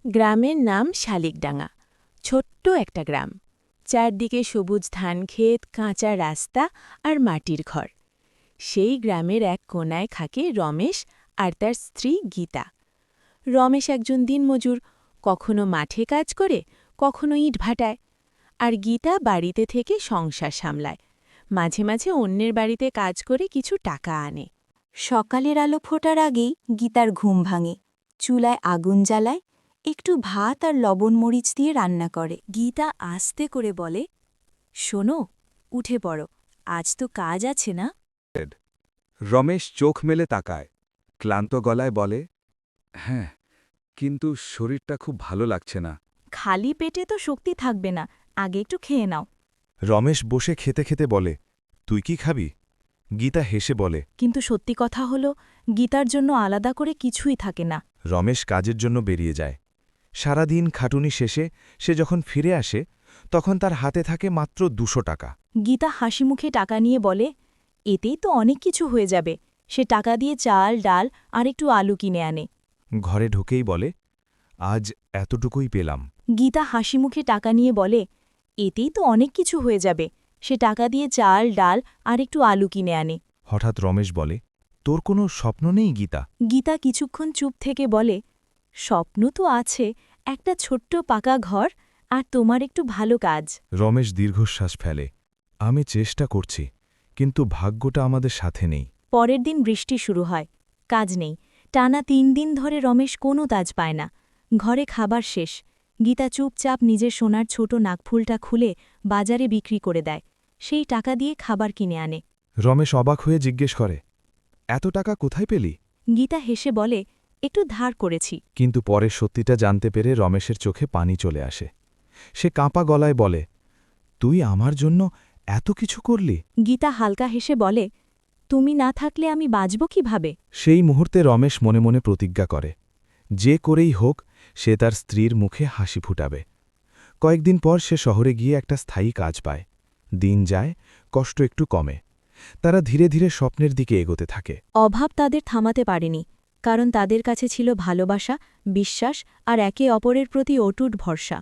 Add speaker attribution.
Speaker 1: গ্রামের নাম শালিকডাঙ্গা। ছোট্ট একটা গ্রাম, চারদিকে সবুজ ধানক্ষেত, কাঁচা রাস্তা আর মাটির ঘর। সেই গ্রামের এক কোনায় থাকে রমেশ আর তার স্ত্রী গীতা। রমেশ একজন দিনমজুর, কখনো মাঠে কাজ করে, কখনো ইট ভাটায়। আর গীতা বাড়িতে থেকে সংসার সামলায়, মাঝে মাঝে অন্যের বাড়িতে কাজ করে কিছু টাকা আনে।
Speaker 2: সকালের আলো ফোটার আগেই গীতার ঘুম ভাঙে, চুলায় আগুন জ্বালায়, একটু ভাত আর লবণ মরিচ দিয়ে রান্না করে। গীতা আস্তে করে বলে, শোনো, উঠে পড়ো, আজ তো কাজ আছে না?
Speaker 3: রমেশ চোখ মেলে তাকায়, ক্লান্ত গলায় বলে, হ্যাঁ, কিন্তু শরীরটা খুব ভালো লাগছে না।
Speaker 2: খালি পেটে তো শক্তি থাকবে না, আগে একটু খেয়ে নাও।
Speaker 4: রমেশ বসে খেতে খেতে বলে, তুই কি খাবি? গীতা হেসে বলে,
Speaker 2: কিন্তু সত্যি কথা হলো, গীতার জন্য আলাদা করে কিছুই থাকে না।
Speaker 4: রমেশ কাজের জন্য বেরিয়ে যায়। সারাদিন খাটুনি শেষে সে যখন ফিরে আসে, তখন তার হাতে থাকে মাত্র 200 টাকা।
Speaker 2: গীতা হাসিমুখে টাকা নিয়ে বলে, এতেই তো অনেক কিছু হয়ে যাবে। সে টাকা দিয়ে চাল, ডাল আর একটু আলু কিনে আনে।
Speaker 4: ঘরে ঢুকেই বলে, আজ এতটুকুই পেলাম।
Speaker 2: গীতা হাসিমুখে টাকা নিয়ে বলে, এতেই তো অনেক কিছু হয়ে যাবে। সে টাকা দিয়ে চাল, ডাল আর একটু আলু কিনে আনে।
Speaker 4: হঠাৎ রমেশ বলে, তোর কোনো স্বপ্ন নেই গীতা?
Speaker 2: গীতা কিছুক্ষণ চুপ থেকে বলে, স্বপ্ন তো আছে, একটা ছোট্ট পাকা ঘর আর তোমার একটু ভালো কাজ।
Speaker 4: রমেশ দীর্ঘশ্বাস ফেলে, আমি চেষ্টা করছি, কিন্তু ভাগ্যটা আমাদের সাথে নেই।
Speaker 2: পরের দিন বৃষ্টি শুরু হয়, কাজ নেই। টানা 3 দিন ধরে রমেশ কোনো কাজ পায় না। ঘরে খাবার শেষ। গীতা চুপচাপ নিজের সোনার ছোট নাকফুলটা খুলে বাজারে বিক্রি করে দেয়। সেই টাকা দিয়ে খাবার কিনে আনে।
Speaker 4: রমেশ অবাক হয়ে জিজ্ঞেস করে, এত টাকা কোথায় পেলি?
Speaker 2: গীতা হেসে বলে, একটু ধার করেছি।
Speaker 4: কিন্তু পরে সত্যিটা জানতে পেরে রমেশের চোখে পানি চলে আসে। সে কাঁপা গলায় বলে, তুই আমার জন্য এত কিছু করলি?
Speaker 2: গীতা হালকা হেসে বলে, তুমি না থাকলে আমি বাঁচব কিভাবে?
Speaker 4: সেই মুহূর্তে রমেশ মনে মনে প্রতিজ্ঞা করে, যে করেই হোক সে তার স্ত্রীর মুখে হাসি ফুটাবে। কয়েকদিন পর সে শহরে গিয়ে একটা স্থায়ী কাজ পায়। দিন যায়, কষ্ট একটু কমে। তারা ধীরে ধীরে স্বপ্নের দিকে এগোতে থাকে।
Speaker 2: অভাব তাদের থামাতে পারেনি, কারণ তাদের কাছে ছিল ভালোবাসা, বিশ্বাস আর একে অপরের প্রতি অটুট ভরসা।